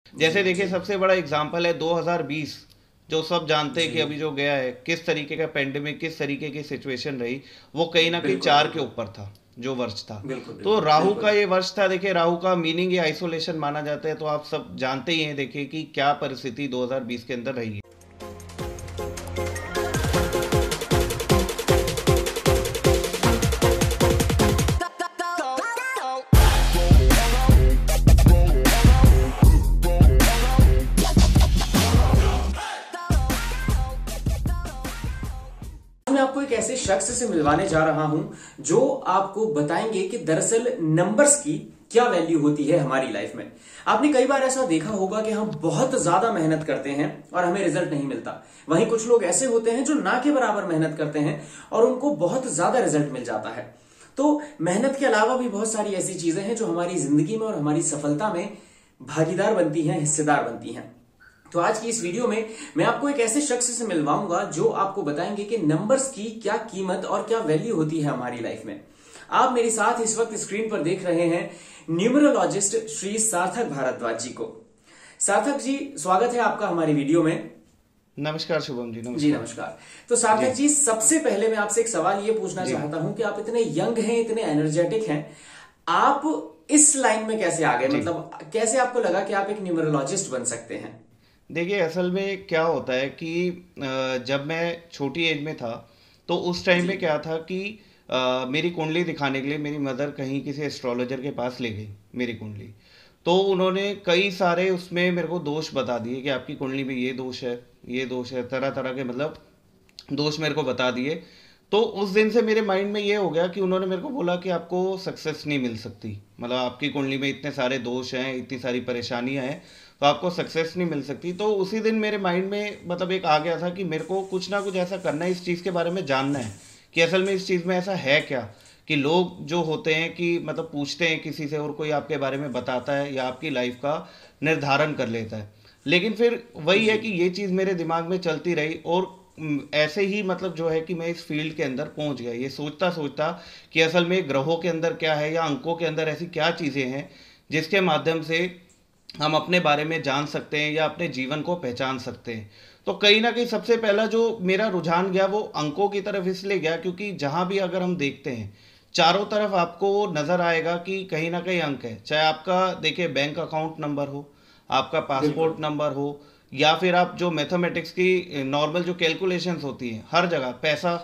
जी जैसे देखिए जी सबसे बड़ा एग्जाम्पल है 2020, जो सब जानते हैं जी। कि अभी जो गया है, किस तरीके का पेंडेमिक, किस तरीके की सिचुएशन रही। वो कहीं ना कहीं बिल्कुल 4 के बिल्कुल ऊपर था, जो वर्ष था। बिल्कुल तो बिल्कुल राहु का बिल्कुल। ये वर्ष था। देखिए राहु का मीनिंग ये आइसोलेशन माना जाता है, तो आप सब जानते ही हैं देखिए कि क्या परिस्थिति 2020 के अंदर रही है। मैं आपको एक ऐसे शख्स से मिलवाने जा रहा हूं जो आपको बताएंगे कि दरअसल नंबर्स की क्या वैल्यू होती है हमारी लाइफ में। आपने कई बार ऐसा देखा होगा कि हम बहुत ज्यादा मेहनत करते हैं और हमें रिजल्ट नहीं मिलता। वहीं कुछ लोग ऐसे होते हैं जो ना के बराबर मेहनत करते हैं और उनको बहुत ज्यादा रिजल्ट मिल जाता है। तो मेहनत के अलावा भी बहुत सारी ऐसी चीजें हैं जो हमारी जिंदगी में और हमारी सफलता में भागीदार बनती हैं, हिस्सेदार बनती हैं। तो आज की इस वीडियो में मैं आपको एक ऐसे शख्स से मिलवाऊंगा जो आपको बताएंगे कि नंबर्स की क्या कीमत और क्या वैल्यू होती है हमारी लाइफ में। आप मेरे साथ इस वक्त स्क्रीन पर देख रहे हैं न्यूमरोलॉजिस्ट श्री सार्थक भारद्वाज जी को। सार्थक जी, स्वागत है आपका हमारी वीडियो में। नमस्कार शुभम जी, जी नमस्कार। नमस्कार। तो जी सार्थक जी, सबसे पहले मैं आपसे एक सवाल ये पूछना जी। चाहता हूं कि आप इतने यंग हैं, इतने एनर्जेटिक हैं, आप इस लाइन में कैसे आ गए? जी मतलब कैसे आपको लगा कि आप एक न्यूमरोलॉजिस्ट बन सकते हैं? देखिए असल में क्या होता है कि जब मैं छोटी एज में था, तो उस टाइम जी में क्या था कि मेरी कुंडली दिखाने के लिए मेरी मदर कहीं किसी एस्ट्रोलॉजर के पास ले गई मेरी कुंडली। तो उन्होंने कई सारे उसमें मेरे को दोष बता दिए कि आपकी कुंडली में ये दोष है, ये दोष है, तरह तरह के मतलब दोस्त मेरे को बता दिए। तो उस दिन से मेरे माइंड में ये हो गया कि उन्होंने मेरे को बोला कि आपको सक्सेस नहीं मिल सकती, मतलब आपकी कुंडली में इतने सारे दोष हैं, इतनी सारी परेशानियां हैं, तो आपको सक्सेस नहीं मिल सकती। तो उसी दिन मेरे माइंड में मतलब एक आ गया था कि मेरे को कुछ ना कुछ ऐसा करना है, इस चीज़ के बारे में जानना है कि असल में इस चीज़ में ऐसा है क्या, कि लोग जो होते हैं कि मतलब पूछते हैं किसी से और कोई आपके बारे में बताता है या आपकी लाइफ का निर्धारण कर लेता है। लेकिन फिर वही है जी कि ये चीज़ मेरे दिमाग में चलती रही, और ऐसे ही मतलब जो है कि मैं इस फील्ड के अंदर पहुंच गया, ये सोचता सोचता कि असल में ग्रहों के अंदर क्या है या अंकों के अंदर ऐसी क्या चीज़ें हैं जिसके माध्यम से हम अपने बारे में जान सकते हैं या अपने जीवन को पहचान सकते हैं। तो कहीं ना कहीं सबसे पहला जो मेरा रुझान गया वो अंकों की तरफ इसलिए गया क्योंकि जहाँ भी अगर हम देखते हैं, चारों तरफ आपको नज़र आएगा कि कहीं ना कहीं अंक है। चाहे आपका देखिए बैंक अकाउंट नंबर हो, आपका बिल्कुल पासपोर्ट नंबर हो, या फिर आप जो मैथमेटिक्स की नॉर्मल जो कैलकुलेशंस होती हैं, हर जगह पैसा,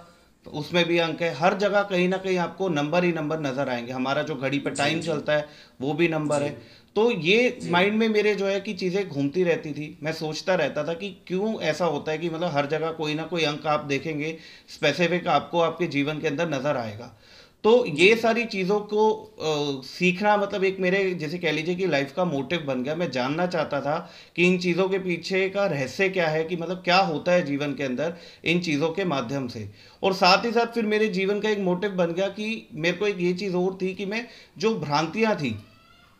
तो उसमें भी अंक है। हर जगह कहीं ना कहीं आपको नंबर ही नंबर नजर आएंगे। हमारा जो घड़ी पे जी टाइम जी चलता है वो भी नंबर जी है। तो ये जी माइंड में मेरे जो है कि चीज़ें घूमती रहती थी। मैं सोचता रहता था कि क्यों ऐसा होता है कि मतलब हर जगह कोई ना कोई अंक आप देखेंगे, स्पेसिफिक आपको आपके जीवन के अंदर नजर आएगा। तो जी ये सारी चीज़ों को सीखना मतलब एक मेरे जैसे कह लीजिए कि लाइफ का मोटिव बन गया। मैं जानना चाहता था कि इन चीज़ों के पीछे का रहस्य क्या है, कि मतलब क्या होता है जीवन के अंदर इन चीज़ों के माध्यम से। और साथ ही साथ फिर मेरे जीवन का एक मोटिव बन गया कि मेरे को एक ये चीज़ और थी कि मैं जो भ्रांतियाँ थी,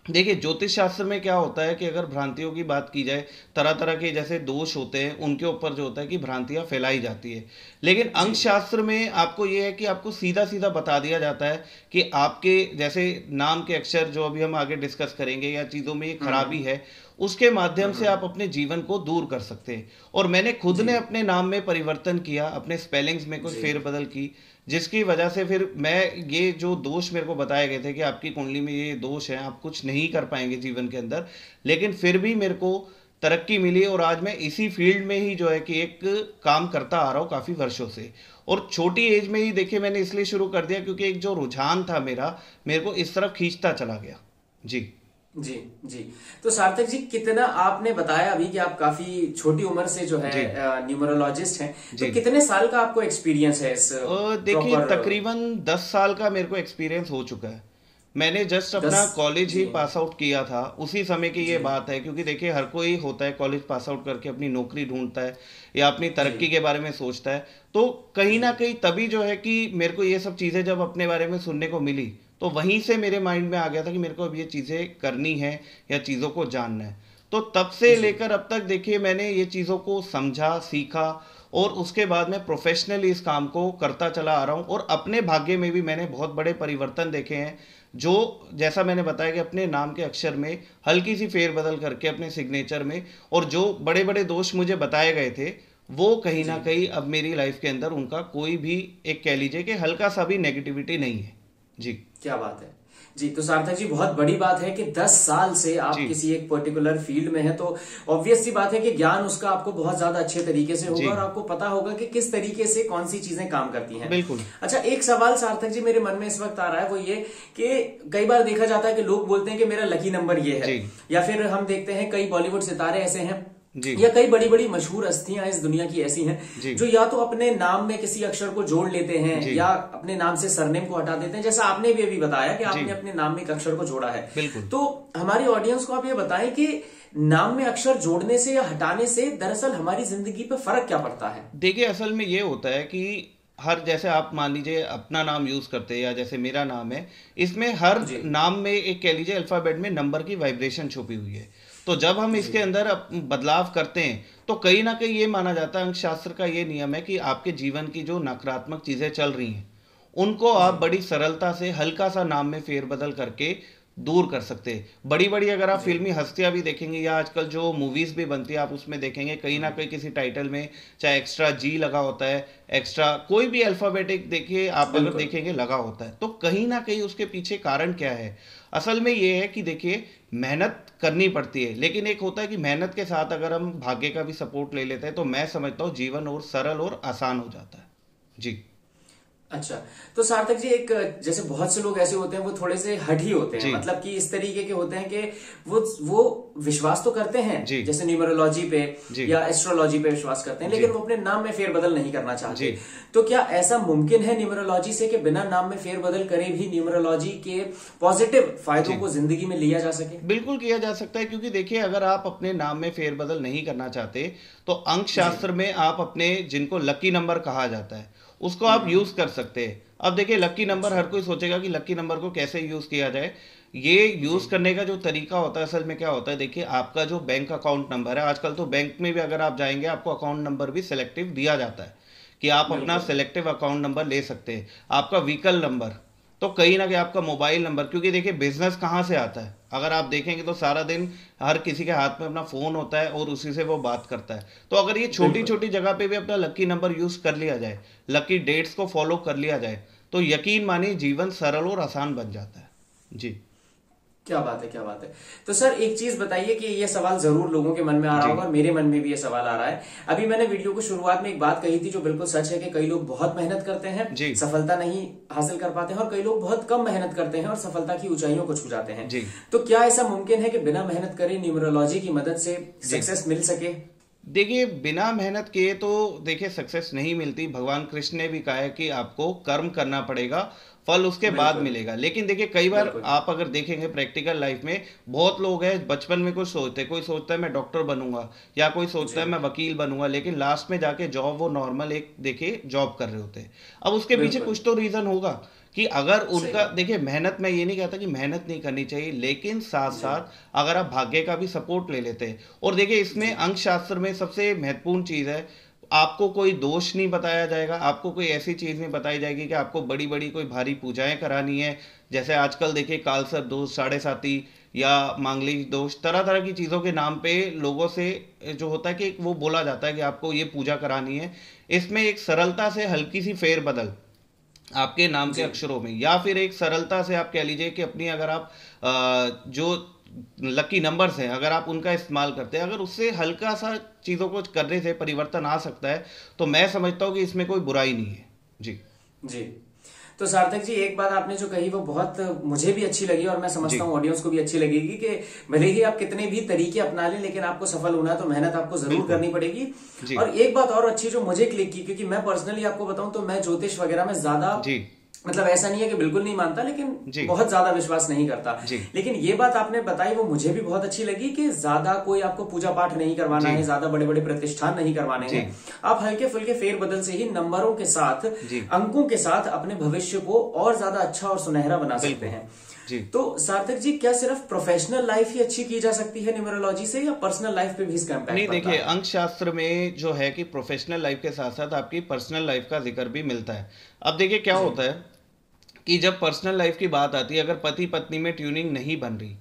देखिए ज्योतिष शास्त्र में क्या होता है कि अगर भ्रांतियों की बात की जाए, तरह तरह के जैसे दोष होते हैं उनके ऊपर जो होता है कि भ्रांतियां फैलाई जाती है। लेकिन जी अंक शास्त्र में आपको ये है कि आपको सीधा सीधा बता दिया जाता है कि आपके जैसे नाम के अक्षर जो अभी हम आगे डिस्कस करेंगे या चीज़ों में ये हम्म खराबी है, उसके माध्यम से हम्म। आप अपने जीवन को दूर कर सकते हैं। और मैंने खुद जी ने अपने नाम में परिवर्तन किया, अपने स्पेलिंग्स में कोई जी फेरबदल की, जिसकी वजह से फिर मैं ये जो दोष मेरे को बताए गए थे कि आपकी कुंडली में ये दोष है, आप कुछ नहीं कर पाएंगे जीवन के अंदर, लेकिन फिर भी मेरे को तरक्की मिली। और आज मैं इसी फील्ड में ही जो है कि एक काम करता आ रहा हूँ काफ़ी वर्षों से। और छोटी एज में ही देखिए मैंने इसलिए शुरू कर दिया क्योंकि एक जो रुझान था मेरा, मेरे को इस तरफ खींचता चला गया। जी जी जी। तो सार्थक जी, कितना आपने बताया अभी कि आप काफी छोटी उम्र से जो है जी न्यूमरोलॉजिस्ट हैं, तो जी। कितने साल का आपको एक्सपीरियंस है इस देखिए प्रॉपर? तकरीबन 10 साल का मेरे को एक्सपीरियंस हो चुका है। मैंने जस्ट दस। अपना कॉलेज ही जी पास आउट किया था, उसी समय की ये जी बात है। क्योंकि देखिए हर कोई होता है कॉलेज पास आउट करके अपनी नौकरी ढूंढता है या अपनी जी तरक्की के बारे में सोचता है। तो कहीं जी ना कहीं तभी जो है कि मेरे को ये सब चीज़ें जब अपने बारे में सुनने को मिली, तो वहीं से मेरे माइंड में आ गया था कि मेरे को अब ये चीज़ें करनी है या चीज़ों को जानना है। तो तब से जी लेकर अब तक देखिए मैंने ये चीज़ों को समझा, सीखा, और उसके बाद मैं प्रोफेशनली इस काम को करता चला आ रहा हूँ। और अपने भाग्य में भी मैंने बहुत बड़े परिवर्तन देखे हैं। जो जैसा मैंने बताया कि अपने नाम के अक्षर में हल्की सी फेरबदल करके अपने सिग्नेचर में, और जो बड़े बड़े दोष मुझे बताए गए थे वो कहीं ना जी, कहीं अब मेरी लाइफ के अंदर उनका कोई भी एक कह लीजिए कि हल्का सा भी नेगेटिविटी नहीं है। जी। क्या बात है। जी, तो सार्थक जी बहुत बड़ी बात है कि 10 साल से आप जी। किसी एक पर्टिकुलर फील्ड में हैं, तो ऑब्वियस सी बात है कि ज्ञान उसका आपको बहुत ज्यादा अच्छे तरीके से होगा जी। और आपको पता होगा कि किस तरीके से कौन सी चीजें काम करती हैं। बिल्कुल। अच्छा, एक सवाल सार्थक जी मेरे मन में इस वक्त आ रहा है, वो ये कि कई बार देखा जाता है कि लोग बोलते हैं कि मेरा लकी नंबर ये है, जी। या फिर हम देखते हैं कई बॉलीवुड सितारे ऐसे हैं जी। या कई बड़ी बड़ी मशहूर हस्तियां इस दुनिया की ऐसी हैं जी। जो या तो अपने नाम में किसी अक्षर को जोड़ लेते हैं जी। या अपने नाम से सरनेम को हटा देते हैं, जैसा आपने भी अभी बताया कि आपने जी। अपने नाम में एक अक्षर को जोड़ा है। बिल्कुल। तो हमारी ऑडियंस को आप ये बताएं कि नाम में अक्षर जोड़ने से या हटाने से दरअसल हमारी जिंदगी पे फर्क क्या पड़ता है? देखिए, असल में ये होता है कि हर, जैसे आप मान लीजिए अपना नाम यूज करते हैं या जैसे मेरा नाम है, इसमें हर जी, नाम में एक कह लीजिए अल्फाबेट में नंबर की वाइब्रेशन छुपी हुई है। तो जब हम इसके जी, अंदर बदलाव करते हैं तो कहीं ना कहीं ये माना जाता है, अंकशास्त्र का ये नियम है कि आपके जीवन की जो नकारात्मक चीजें चल रही हैं उनको आप जी, बड़ी सरलता से हल्का सा नाम में फेरबदल करके दूर कर सकते हैं। बड़ी बड़ी अगर आप जी, फिल्मी हस्तियां भी देखेंगे या आजकल जो मूवीज भी बनती है आप उसमें देखेंगे कहीं ना कहीं किसी टाइटल में चाहे एक्स्ट्रा जी लगा होता है, एक्स्ट्रा कोई भी अल्फाबेटिक देखिए आप अगर बिल्कुल, देखेंगे लगा होता है, तो कहीं ना कहीं उसके पीछे कारण क्या है? असल में ये है कि देखिए, मेहनत करनी पड़ती है, लेकिन एक होता है कि मेहनत के साथ अगर हम भाग्य का भी सपोर्ट ले लेते हैं तो मैं समझता हूँ जीवन और सरल और आसान हो जाता है। जी। अच्छा, तो सार्थक जी एक, जैसे बहुत से लोग ऐसे होते हैं वो थोड़े से हठी होते हैं, जी। मतलब कि इस तरीके के होते हैं कि वो विश्वास तो करते हैं जी। जैसे न्यूमरोलॉजी पे जी। या एस्ट्रोलॉजी पे विश्वास करते हैं, जी। लेकिन वो अपने नाम में फेरबदल नहीं करना चाहते। जी। तो क्या ऐसा मुमकिन है न्यूमरोलॉजी से कि बिना नाम में फेरबदल करे भी न्यूमरोलॉजी के पॉजिटिव फायदों जी। को जिंदगी में लिया जा सके? बिल्कुल किया जा सकता है, क्योंकि देखिए अगर आप अपने नाम में फेरबदल नहीं करना चाहते तो अंक जी, शास्त्र में आप अपने, जिनको लकी नंबर कहा जाता है, उसको आप यूज कर सकते हैं। अब देखिए, लकी नंबर, अच्छा, हर कोई सोचेगा कि लकी नंबर को कैसे यूज किया जाए। ये यूज जी, करने का जो तरीका होता है, असल में क्या होता है, देखिए आपका जो बैंक अकाउंट नंबर है, आजकल तो बैंक में भी अगर आप जाएंगे आपको अकाउंट नंबर भी सिलेक्टिव दिया जाता है कि आप अपना बिल्कुल, सिलेक्टिव अकाउंट नंबर ले सकते हैं। आपका व्हीकल नंबर, तो कहीं ना कहीं आपका मोबाइल नंबर, क्योंकि देखिए बिजनेस कहाँ से आता है, अगर आप देखेंगे तो सारा दिन हर किसी के हाथ में अपना फोन होता है और उसी से वो बात करता है। तो अगर ये छोटी बिल्कुल। छोटी जगह पे भी अपना लकी नंबर यूज कर लिया जाए, लकी डेट्स को फॉलो कर लिया जाए, तो यकीन मानिए जीवन सरल और आसान बन जाता है। जी। क्या बात है, क्या बात है। तो सर एक चीज बताइए कि ये सवाल जरूर लोगों के मन में आ रहा जी। होगा और मेरे मन में भी ये सवाल आ रहा है। अभी मैंने वीडियो को शुरुआत में एक बात कही थी जो बिल्कुल सच है कि कई लोग बहुत मेहनत करते हैं, जी। सफलता नहीं हासिल कर पाते हैं, और कई लोग बहुत कम मेहनत करते हैं और सफलता की ऊंचाइयों को छू जाते हैं। जी। तो क्या ऐसा मुमकिन है कि बिना मेहनत करे न्यूमरोलॉजी की मदद से जी। सक्सेस मिल सके? देखिए, बिना मेहनत किए तो देखिए सक्सेस नहीं मिलती। भगवान कृष्ण ने भी कहा है कि आपको कर्म करना पड़ेगा, फल उसके बाद बिल्कुल, मिलेगा। लेकिन देखिए कई बार बिल्कुल, आप अगर देखेंगे प्रैक्टिकल लाइफ में, बहुत लोग हैं बचपन में कुछ सोचते हैं, कोई सोचता है मैं डॉक्टर बनूंगा या कोई सोचता है जी, मैं वकील बनूंगा, लेकिन लास्ट में जाके जॉब वो नॉर्मल एक देखिए जॉब कर रहे होते हैं। अब उसके पीछे बिल्कुल, कुछ तो रीजन होगा कि अगर सही उनका, बात। देखिए मेहनत, मैं ये नहीं कहता कि मेहनत नहीं करनी चाहिए, लेकिन साथ जी, साथ अगर आप भाग्य का भी सपोर्ट ले लेते हैं, और देखिए इसमें जी, अंक शास्त्र में सबसे महत्वपूर्ण चीज है, आपको कोई दोष नहीं बताया जाएगा, आपको कोई ऐसी चीज नहीं बताई जाएगी कि आपको बड़ी बड़ी कोई भारी पूजाएं करानी है। जैसे आजकल देखिए कालसर दोष, साढ़े साती या मांगलिक दोष, तरह तरह की चीजों के नाम पे लोगों से जो होता है कि वो बोला जाता है कि आपको ये पूजा करानी है। इसमें एक सरलता से हल्की सी फेरबदल आपके नाम के जी, अक्षरों में, या फिर एक सरलता से आप कह लीजिए कि अपनी, अगर आप जो लकी नंबर्स हैं अगर आप उनका इस्तेमाल करते हैं, अगर उससे हल्का सा चीज़ों को करने से परिवर्तन आ सकता है, तो मैं समझता हूँ कि इसमें कोई बुराई नहीं है। जी। जी। तो सार्थक जी एक बात आपने जो कही वो बहुत मुझे भी अच्छी लगी और मैं जी। समझता हूँ ऑडियंस को भी अच्छी लगेगी कि भले ही आप कितने भी तरीके अपना लें लेकिन आपको सफल होना है तो मेहनत आपको जरूर बिल्कुल। करनी पड़ेगी। जी। और एक बात और अच्छी जो मुझे क्लिक की, क्योंकि मैं पर्सनली आपको बताऊं तो मैं ज्योतिष वगैरह में ज्यादा, जी। मतलब ऐसा नहीं है कि बिल्कुल नहीं मानता, लेकिन जी। बहुत ज्यादा विश्वास नहीं करता। जी। लेकिन ये बात आपने बताई वो मुझे भी बहुत अच्छी लगी कि ज्यादा कोई आपको पूजा पाठ नहीं करवाना जी। है, ज्यादा बड़े बड़े प्रतिष्ठान नहीं करवाने जी। हैं। आप हल्के फुल्के फेर बदल से ही नंबरों के साथ, जी। अंकों के साथ अपने भविष्य को और ज्यादा अच्छा और सुनहरा बना सकते बिल्कुल। हैं। जी। तो सार्थक जी क्या सिर्फ प्रोफेशनल लाइफ ही अच्छी की जा सकती है न्यूमरोलॉजी से, या पर्सनल लाइफ पे भी इसका नहीं, इम्पैक्ट पड़ता देखिए है? अंक शास्त्र में जो है कि प्रोफेशनल लाइफ के साथ साथ आपकी पर्सनल लाइफ का जिक्र भी मिलता है। अब देखिए क्या जी, होता है कि जब पर्सनल लाइफ की बात आती है, अगर पति पत्नी में ट्यूनिंग नहीं बन रही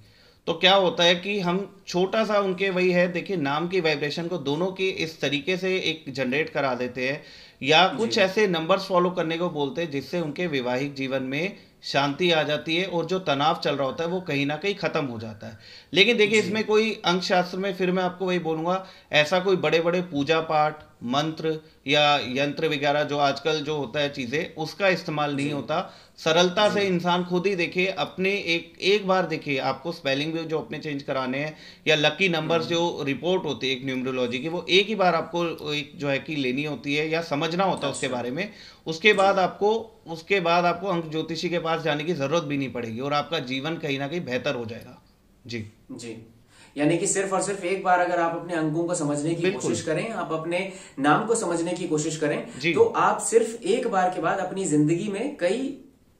तो क्या होता है कि हम छोटा सा उनके, वही है देखिए, नाम की वाइब्रेशन को दोनों की इस तरीके से एक जनरेट करा देते हैं, या जी कुछ ऐसे नंबर्स फॉलो करने को बोलते हैं जिससे उनके वैवाहिक जीवन में शांति आ जाती है और जो तनाव चल रहा होता है वो कहीं ना कहीं खत्म हो जाता है। लेकिन देखिए, जी इसमें कोई अंक शास्त्र में फिर मैं आपको वही बोलूंगा, ऐसा कोई बड़े बड़े पूजा पाठ, मंत्र या यंत्र वगैरह जो आजकल जो होता है चीजें, उसका इस्तेमाल नहीं जी होता। सरलता जी से इंसान खुद ही देखिए अपने एक एक बार देखिए, आपको स्पेलिंग भी जो अपने चेंज कराने हैं या लकी नंबर्स जो रिपोर्ट होती है एक न्यूमरोलॉजी की, वो एक ही बार आपको एक जो है कि लेनी होती है या समझना होता है उसके अच्छा बारे में। उसके जी बाद आपको उसके बाद आपको अंक ज्योतिषी के पास जाने की जरूरत भी नहीं पड़ेगी और आपका जीवन कहीं ना कहीं बेहतर हो जाएगा। जी जी। यानी कि सिर्फ और सिर्फ एक बार अगर आप अपने अंकों को समझने की बिल्कुल। कोशिश करें, आप अपने नाम को समझने की कोशिश करें, जी तो आप सिर्फ एक बार के बाद अपनी जिंदगी में कई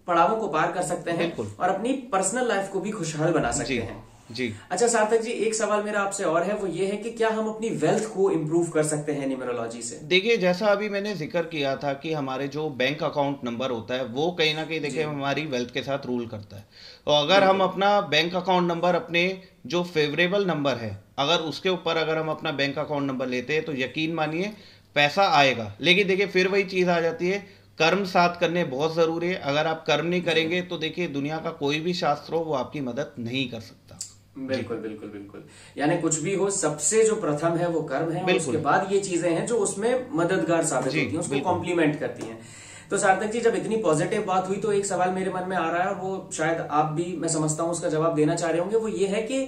पड़ावों को पार कर सकते हैं बिल्कुल। और अपनी पर्सनल लाइफ को भी खुशहाल बना सकते जी हैं। जी। अच्छा सार्थक जी, एक सवाल मेरा आपसे और है, वो ये है कि क्या हम अपनी वेल्थ को इंप्रूव कर सकते हैं न्यूमरोलॉजी से? देखिए, जैसा अभी मैंने जिक्र किया था कि हमारे जो बैंक अकाउंट नंबर होता है वो कहीं ना कहीं जी देखिए हमारी वेल्थ के साथ रूल करता है। तो अगर हम बिल्कुल अपना बैंक अकाउंट नंबर, अपने जो फेवरेबल नंबर है, अगर उसके ऊपर अगर हम अपना बैंक अकाउंट नंबर लेते हैं तो यकीन मानिए पैसा आएगा। लेकिन देखिए फिर वही चीज़ आ जाती है, कर्म साथ करने बहुत ज़रूरी है। अगर आप कर्म नहीं जी करेंगे तो देखिए दुनिया का कोई भी शास्त्र हो वो आपकी मदद नहीं कर सकता। जी बिल्कुल बिल्कुल बिल्कुल। यानी कुछ भी हो, सबसे जो प्रथम है वो कर्म है और उसके बिल्कुल। बाद ये चीजें हैं जो उसमें मददगार साबित जी होती हैं, उसको बिल्कुल। कॉम्प्लीमेंट करती हैं। तो सार्थक जी, जब इतनी पॉजिटिव बात हुई तो एक सवाल मेरे मन में आ रहा है और वो शायद आप भी, मैं समझता हूं, उसका जवाब देना चाह रहे होंगे। वो ये है कि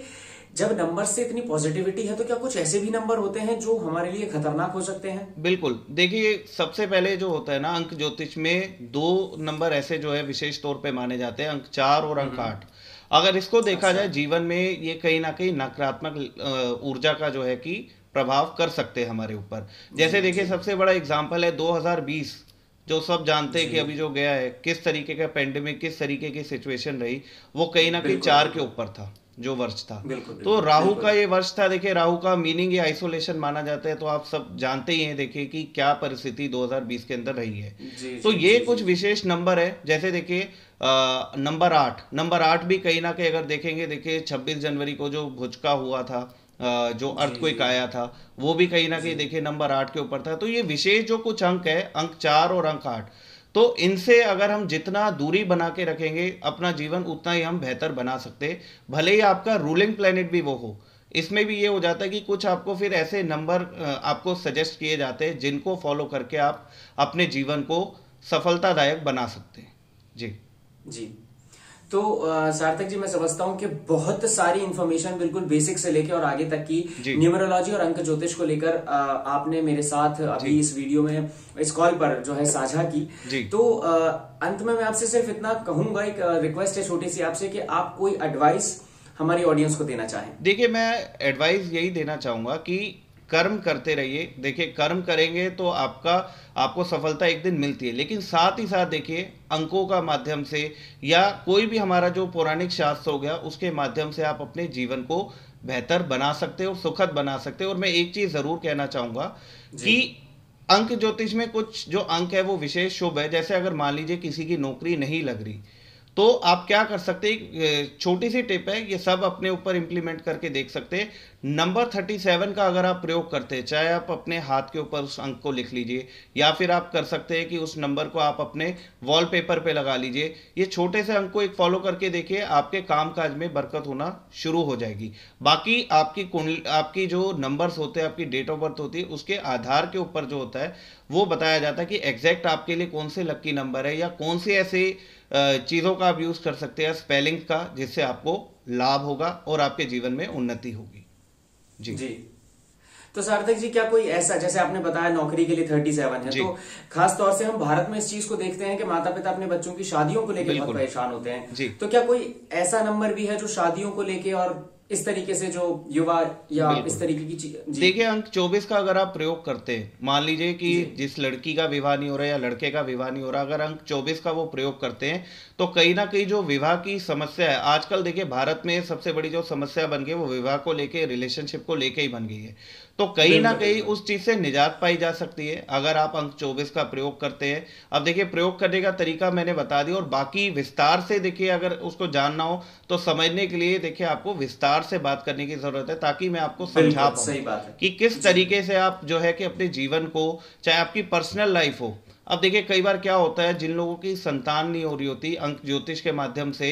जब नंबर से इतनी पॉजिटिविटी है तो क्या कुछ ऐसे भी नंबर होते हैं जो हमारे लिए खतरनाक हो सकते हैं? बिल्कुल। देखिए, सबसे पहले जो होता है ना, अंक ज्योतिष में दो नंबर ऐसे जो है विशेष तौर पे माने जाते हैं, अंक 4 और अंक 8। अगर इसको देखा अच्छा जाए जीवन में, ये कहीं ना कहीं नकारात्मक ऊर्जा का जो है कि प्रभाव कर सकते हैं हमारे ऊपर। जी जैसे देखिए, जी सबसे बड़ा एग्जाम्पल है 2020, जो सब जानते हैं जी कि अभी जो गया है, किस तरीके का पेंडेमिक, किस तरीके की सिचुएशन रही, वो कहीं ना कहीं बिल्कुल 4 के बिल्कुल ऊपर था, जो वर्ष था। बिल्कुल तो बिल्कुल राहु का बिल्कुल। ये वर्ष था। देखिए, राहु का मीनिंग ये आइसोलेशन माना जाता है, तो आप सब जानते ही हैं देखिए कि क्या परिस्थिति 2020 के अंदर रही है। जी तो जी ये जी जी कुछ विशेष नंबर है। जैसे देखिए नंबर 8 भी कहीं ना कहीं अगर देखेंगे, देखिए 26 जनवरी को जो भुचका हुआ था, जो जी अर्थक्वेक जी आया था, वो भी कहीं ना जी कहीं देखिए नंबर 8 के ऊपर था। तो ये विशेष जो कुछ अंक है, अंक 4 और अंक 8, तो इनसे अगर हम जितना दूरी बना के रखेंगे अपना जीवन, उतना ही हम बेहतर बना सकते हैं। भले ही आपका रूलिंग प्लेनेट भी वो हो। इसमें भी ये हो जाता है कि कुछ आपको फिर ऐसे नंबर आपको सजेस्ट किए जाते हैं जिनको फॉलो करके आप अपने जीवन को सफलतादायक बना सकते हैं। जी जी। तो सार्थक जी, मैं समझता हूं कि बहुत सारी इंफॉर्मेशन बिल्कुल बेसिक से लेके और आगे तक की जी न्यूमरोलॉजी और अंक ज्योतिष को लेकर आपने मेरे साथ जी अभी इस वीडियो में, इस कॉल पर जो है साझा की। जी। तो अंत में मैं आपसे सिर्फ इतना कहूंगा, एक रिक्वेस्ट है छोटी सी आपसे, कि आप कोई एडवाइस हमारी ऑडियंस को देना चाहें। देखिए, मैं एडवाइस यही देना चाहूँगा कि कर्म करते रहिए। देखिए, कर्म करेंगे तो आपको सफलता एक दिन मिलती है, लेकिन साथ ही साथ देखिए अंकों का माध्यम से या कोई भी हमारा जो पौराणिक शास्त्र हो गया, उसके माध्यम से आप अपने जीवन को बेहतर बना सकते हो और सुखद बना सकते हो। और मैं एक चीज़ ज़रूर कहना चाहूँगा जी कि अंक ज्योतिष में कुछ जो अंक है वो विशेष शुभ है। जैसे अगर मान लीजिए किसी की नौकरी नहीं लग रही, तो आप क्या कर सकते हैं, छोटी सी टिप है, ये सब अपने ऊपर इंप्लीमेंट करके देख सकते हैं। नंबर 37 का अगर आप प्रयोग करते हैं, चाहे आप अपने हाथ के ऊपर उस अंक को लिख लीजिए, या फिर आप कर सकते हैं कि उस नंबर को आप अपने वॉलपेपर पे लगा लीजिए। ये छोटे से अंक को एक फॉलो करके देखिए, आपके कामकाज में बरकत होना शुरू हो जाएगी। बाकी आपकी जो नंबर्स होते हैं, आपकी डेट ऑफ बर्थ होती है, उसके आधार के ऊपर जो होता है वो बताया जाता है कि एग्जैक्ट आपके लिए कौन से लकी नंबर है या कौन से ऐसे चीज़ों का आप यूज़ कर सकते हैं, स्पेलिंग का, जिससे आपको लाभ होगा और आपके जीवन में उन्नति होगी। जी जी। तो सार्थक जी, क्या कोई ऐसा, जैसे आपने बताया नौकरी के लिए 37 है, जी तो खास तौर से हम भारत में इस चीज को देखते हैं कि माता पिता अपने बच्चों की शादियों को लेकर बहुत बिल्कुल। परेशान होते हैं। जी तो क्या कोई ऐसा नंबर भी है जो शादियों को लेके और इस तरीके से जो युवा या इस तरीके की चीज। देखिए, अंक 24 का अगर आप प्रयोग करते हैं, मान लीजिए कि जिस लड़की का विवाह नहीं हो रहा है या लड़के का विवाह नहीं हो रहा, अगर अंक 24 का वो प्रयोग करते हैं तो कहीं ना कहीं जो विवाह की समस्या है आजकल, देखिए भारत में सबसे बड़ी जो समस्या बन गई है वो विवाह को लेके, रिलेशनशिप को लेके ही बन गई है। तो कहीं ना कहीं उस चीज से निजात पाई जा सकती है अगर आप अंक 24 का प्रयोग करते हैं। अब देखिए, प्रयोग करने का तरीका मैंने बता दिया, और बाकी विस्तार से देखिए अगर उसको जानना हो तो समझने के लिए देखिए आपको विस्तार से बात करने की जरूरत है, ताकि मैं आपको समझा पाऊं कि किस तरीके से आप जो है कि अपने जीवन को, चाहे आपकी पर्सनल लाइफ हो। अब देखिए, कई बार क्या होता है, जिन लोगों की संतान नहीं हो रही होती, अंक ज्योतिष के माध्यम से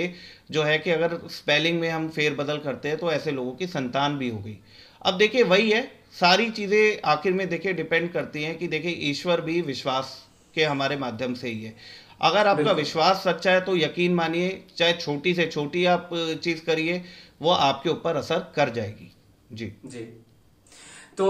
जो है कि अगर स्पेलिंग में हम फेरबदल करते हैं तो ऐसे लोगों की संतान भी हो गई। अब देखिए, वही है, सारी चीजें आखिर में देखिए डिपेंड करती हैं कि देखिए ईश्वर भी विश्वास के हमारे माध्यम से ही है। अगर आपका विश्वास सच्चा है तो यकीन मानिए, चाहे छोटी से छोटी आप चीज करिए, वो आपके ऊपर असर कर जाएगी। जी जी। तो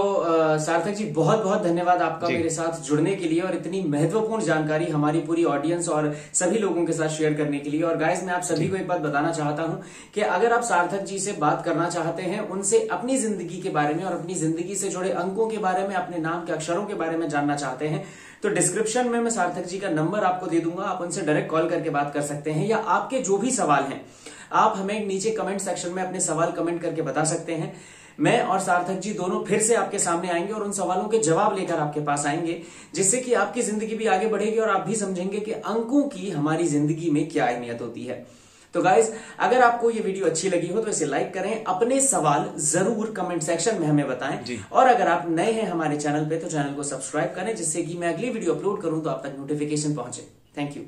सार्थक जी, बहुत बहुत धन्यवाद आपका मेरे साथ जुड़ने के लिए और इतनी महत्वपूर्ण जानकारी हमारी पूरी ऑडियंस और सभी लोगों के साथ शेयर करने के लिए। और गाइस, मैं आप सभी को एक बात बताना चाहता हूं कि अगर आप सार्थक जी से बात करना चाहते हैं, उनसे अपनी जिंदगी के बारे में और अपनी जिंदगी से जुड़े अंकों के बारे में, अपने नाम के अक्षरों के बारे में जानना चाहते हैं, तो डिस्क्रिप्शन में मैं सार्थक जी का नंबर आपको दे दूंगा। आप उनसे डायरेक्ट कॉल करके बात कर सकते हैं, या आपके जो भी सवाल हैं आप हमें नीचे कमेंट सेक्शन में अपने सवाल कमेंट करके बता सकते हैं। मैं और सार्थक जी दोनों फिर से आपके सामने आएंगे और उन सवालों के जवाब लेकर आपके पास आएंगे, जिससे कि आपकी जिंदगी भी आगे बढ़ेगी और आप भी समझेंगे कि अंकों की हमारी जिंदगी में क्या अहमियत होती है। तो गाइज, अगर आपको ये वीडियो अच्छी लगी हो तो इसे लाइक करें, अपने सवाल जरूर कमेंट सेक्शन में हमें बताएं, और अगर आप नए हैं हमारे चैनल पे तो चैनल को सब्सक्राइब करें, जिससे कि मैं अगली वीडियो अपलोड करूं तो आप तक नोटिफिकेशन पहुंचे। Thank you.